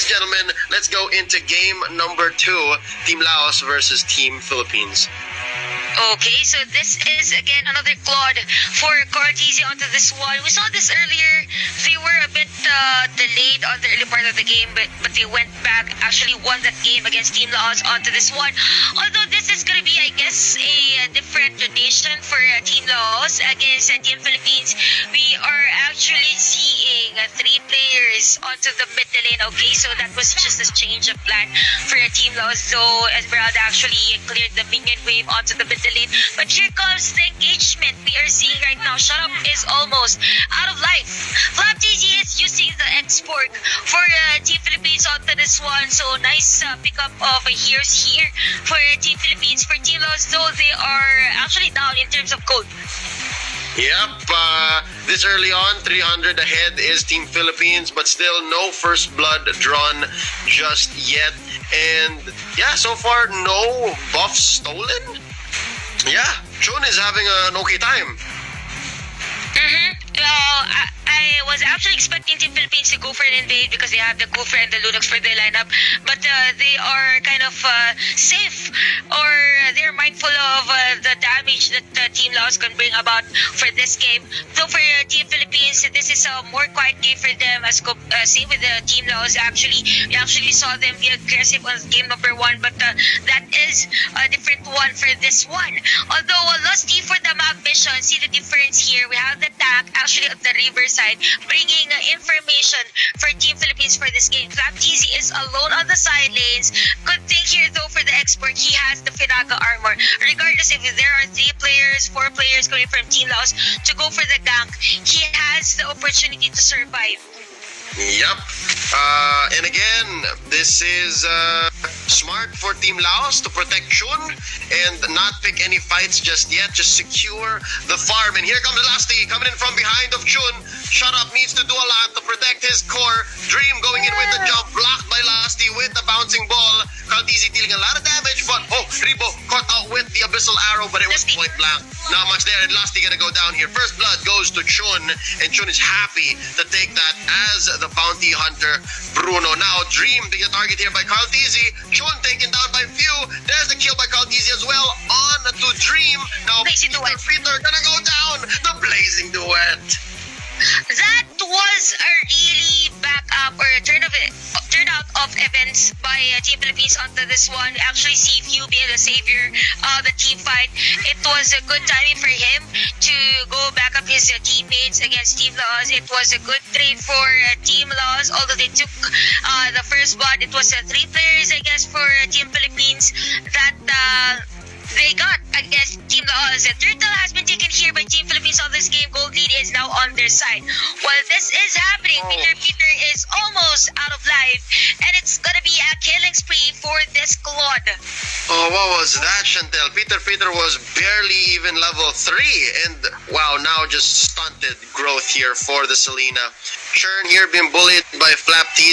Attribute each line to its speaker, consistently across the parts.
Speaker 1: ladies and gentlemen, let's go into game number 2, Team Laos versus Team Philippines.
Speaker 2: Okay, so this is again another Claude for Cortese onto this one. We saw this earlier. They were a bit delayed on the early part of the game, but they went back, actually won that game against Team Laos onto this one. Although this is going to be, I guess, a different tradition for Team Laos against Team Philippines. We are actually seeing 3 players onto the mid lane. Okay, so that was just a change of plan for Team Laos. So Esmeralda actually cleared the minion wave onto the mid lane. But here comes the engagement we are seeing right now. Shut Up is almost out of life. Flaptz is using the export for Team Philippines onto this one. So nice pickup of heroes here for Team Philippines. For Team Laos, though, they are actually down in terms of gold.
Speaker 1: Yep, this early on, 300 ahead is Team Philippines, but still no first blood drawn just yet. And yeah, so far no buffs stolen. Yeah, Chun is having an okay time.
Speaker 2: Well, I was actually expecting Team Philippines to go for an invade because they have the Kufa and the Lunox for their lineup, but they are kind of safe, or they're mindful of the damage that Team Laos can bring about for this game. Though for Team Philippines, this is a more quiet game for them, as same with the Team Laos. We actually saw them be aggressive on game number 1, but that is a different one for this one. Although Lusty for the map mission, see the difference here. We have the tank actually at the riverside, bringing information for Team Philippines for this game. Flaptz is alone on the side lanes. Good thing here though for the expert, he has the Finaga armor. Regardless if there are 3 players, 4 players coming from Team Laos to go for the gank, he has the opportunity to survive.
Speaker 1: Yep. And again, this is smart for Team Laos to protect Chun and not pick any fights just yet. Just secure the farm. And here comes Lusty coming in from behind of Chun. Shut Up needs to do a lot to protect his core. Dream going in with the jump, blocked by Lusty with the bouncing ball. Cortese dealing a lot of damage, but Ribo caught out with the abyssal arrow, but it was point blank. Not much there, and Lusty gonna go down here. First blood goes to Chun, and Chun is happy to take that as the bounty hunter Bruno. Now Dream being a target here by Cortese. Chun taken down by few. There's the kill by Cortese as well. On to Dream. Now Peter gonna go down. The blazing duet.
Speaker 2: That was a really backup or turnout of events by Team Philippines onto this one. Actually, see Few being the savior of the team fight. It was a good timing for him to go back up his teammates against Team Laos. It was a good trade for Team Laos, although they took the first blood. It was 3 players, I guess, for Team Philippines that they got against Team Laos. The turtle has been taken here by Team Philippines on this game. Gold lead is now on their side. While this is happening, Peter is almost out of life, and it's gonna be a killing spree for this Claude.
Speaker 1: Oh, what was that, Chantel? Peter was barely even level 3, and wow, now just stunted growth here for the Selena. Churn here being bullied by Flaptz.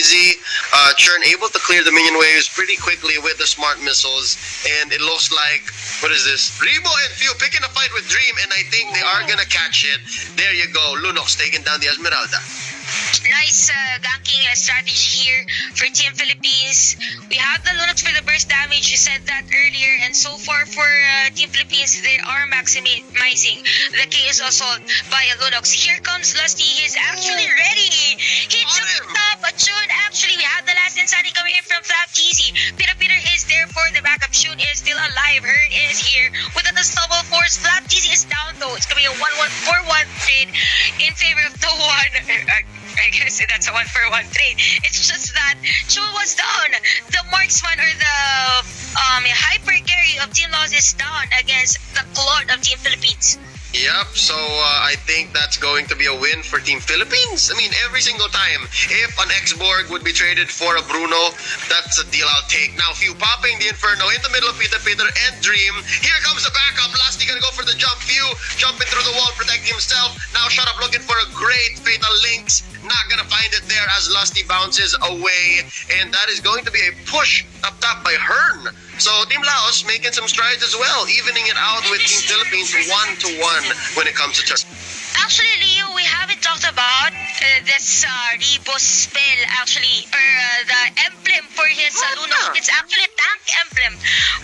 Speaker 1: Churn able to clear the minion waves pretty quickly with the smart missiles, and it looks like, what is this? Ribo and Few picking a fight with Dream, and I think they are gonna catch it. There you go, Lunox taking down the Esmeralda.
Speaker 2: Nice ganking strategy here for Team Philippines. We have the Lunox for the burst damage, you said that earlier, and so far for Team Philippines, they are maximizing the chaos assault by Lunox. Here comes Lusty, he's actually ready. He took the top, but Chun, actually, we have the last insanity coming in from Flaptz. Peter is there for the backup. Chun is still alive. Hearn is here with an unstoppable force. Flaptz is down though. It's gonna be a 1-1-4-1 trade in favor of the one. I guess that's a 1-for-1 trade. It's just that Chun was down. The marksman or the hyper carry of Team Laos is down against the Claude of Team Philippines.
Speaker 1: Yep, so I think that's going to be a win for Team Philippines. I mean, every single time, if an X-Borg would be traded for a Bruno, that's a deal I'll take. Now, Few popping the Inferno in the middle of Peter and Dream. Here comes the backup. Lusty gonna go for the jump. Few jumping through the wall, protecting himself. Now, Shut Up looking for a great Fatal Links. Not gonna find it there as Lusty bounces away. And that is going to be a push up top by Hearn. So Team Laos making some strides as well, evening it out with Team Philippines 1-1 when it comes to turn.
Speaker 2: Actually, Leo, we haven't talked about this Rebo spell, actually, or the It's actually a tank emblem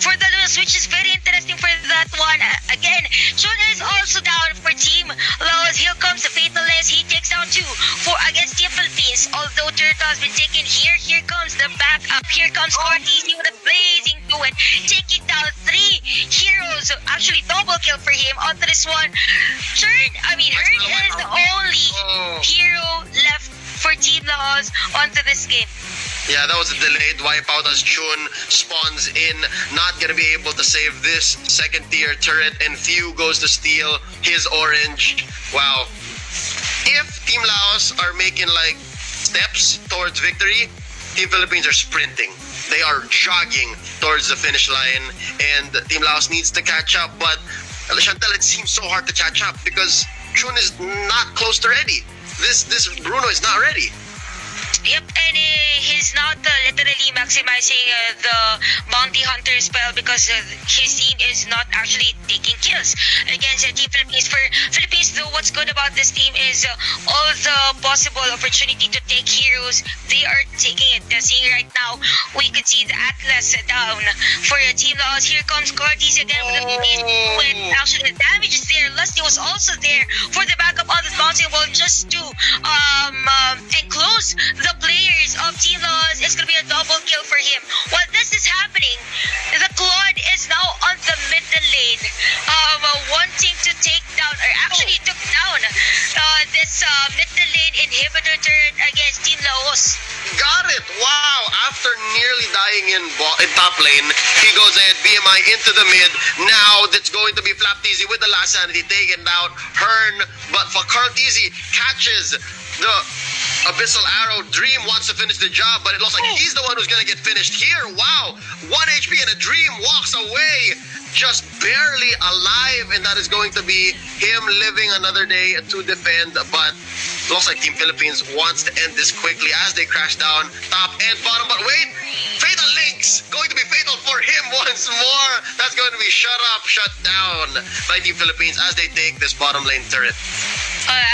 Speaker 2: for the Laos, which is very interesting for that one. Again, Chun is also down for Team Laos. Here comes the Fatalist. He takes down 2 for against Team Philippines. Although turret has been taken here, here comes the backup. Here comes Cortez with a blazing to it, taking down 3 heroes. Actually, double kill for him onto this one. Hearn is the only hero left for Team Laos onto this game.
Speaker 1: Yeah, that was a delayed wipeout as Chun spawns in, not gonna be able to save this second tier turret, and Few goes to steal his orange. Wow. If Team Laos are making like steps towards victory, Team Philippines are sprinting. They are jogging towards the finish line, and Team Laos needs to catch up, but Chantel, it seems so hard to catch up because Chun is not close to ready. This Bruno is not ready.
Speaker 2: Yep, and he's not literally maximizing the bounty hunter spell because his team is not actually taking kills against Team Philippines. For Philippines, though, what's good about this team is all the possible opportunity to take heroes, they are taking it. Seeing right now, we can see the Atlas down for Team Laos. Here comes Cortez again with the with actually the damage is there. Lusty was also there for the backup on the bouncing ball just to enclose the players of Team Laos. It's gonna be a double kill for him. While this is happening, the Claude is now on the middle lane, wanting to take down, or actually took down this middle lane inhibitor turret against Team Laos.
Speaker 1: Got it! Wow! After nearly dying in top lane, he goes ahead, BMI into the mid. Now it's going to be Flapteezy with the last sanity taken down. Hearn, but for Carteezy catches the Abyssal Arrow. Dream wants to finish the job, but it looks like he's the one who's gonna get finished here. Wow! 1 HP and a Dream walks away, just barely alive, and that is going to be him living another day to defend, but looks like Team Philippines wants to end this quickly as they crash down top and bottom. But wait, Fatal Links going to be fatal for him once more. That's going to be shut down by Team Philippines as they take this bottom lane turret.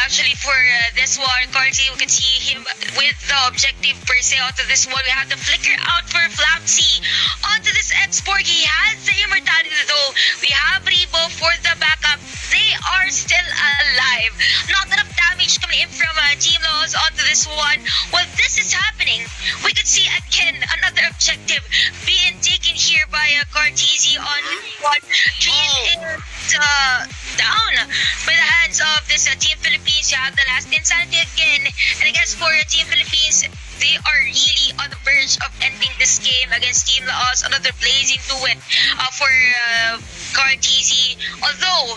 Speaker 2: Actually, for this one, Carty, we can see him with the objective per se onto this one. We have the flicker out for Flapsy onto this export. He has the immortality though. We have Rebo for the backup. They are still alive. Not enough damage coming in from Team Laos onto this one. While this is happening, we could see again another objective being taken here by Cartesi on one. Dream is down by the hands of this Team Philippines. You have the last insanity again, and I guess for Team Philippines, they are really on the verge of ending this game against Team Laos. Another blazing duet for Cartesi, although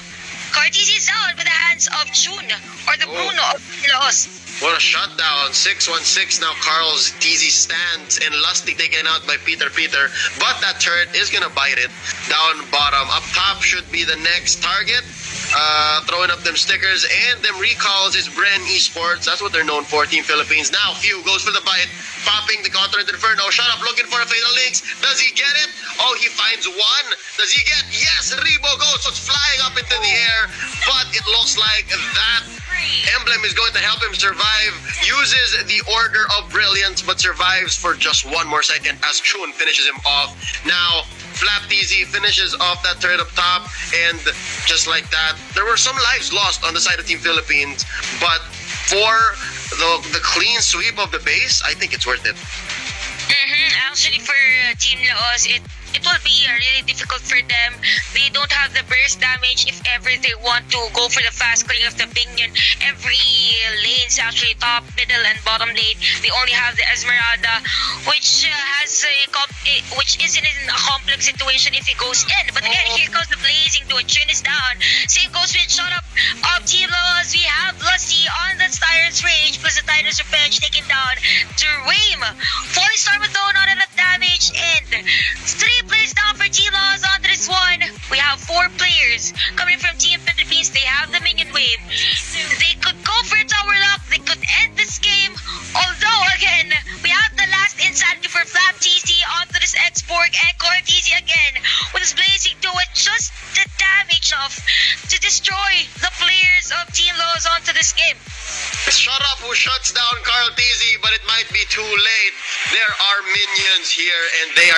Speaker 2: Cartesi is down by the hands of Chun, or the Bruno of Laos.
Speaker 1: What a shutdown. 6-1-6 now. Carl's TZ stands and Lusty taken out by Peter. But that turret is gonna bite it. Down bottom. Up top should be the next target. Throwing up them stickers and them recalls is Bren Esports. That's what they're known for, Team Philippines. Now Few goes for the bite, popping the counter into Inferno. Shut up, looking for a Fatal Links. Does he get it? Oh, he finds one. Does he get? Yes, Rebo goes. So it's flying up into the air, but it looks like that emblem is going to help him survive. Uses the Order of Brilliance, but survives for just one more second as Chun finishes him off. Now Flapteezy finishes off that turret up top, and just like that, there were some lives lost on the side of Team Philippines, but for the clean sweep of the base, I think it's worth it.
Speaker 2: Actually, for Team Laos, it will be really difficult for them. They don't have the burst damage if ever they want to go for the fast clearing of the Pinion. Every lane's actually top, middle, and bottom lane. They only have the Esmeralda, which which isn't in a complex situation if it goes in. But again, here comes the blazing to it. Chin is down. Same goes with shut up of Team Laos. We have Lusty on the Tyrant's Rage plus the Tyrant's Revenge taken down to Rame. Falling Star with though not enough damage, and 3 players down for Team Laos on this one. We have 4 players coming from Team Philippines. They have the minion wave. They could go for a tower lock. They could end this game. Although again, we have the last insanity for Flap TC onto this export, and Core TC again with his blazing to it. Just the damage enough to destroy the players of Team Laos onto this game.
Speaker 1: Shut up who shuts down Carl TZ, but it might be too late. There are minions here and they are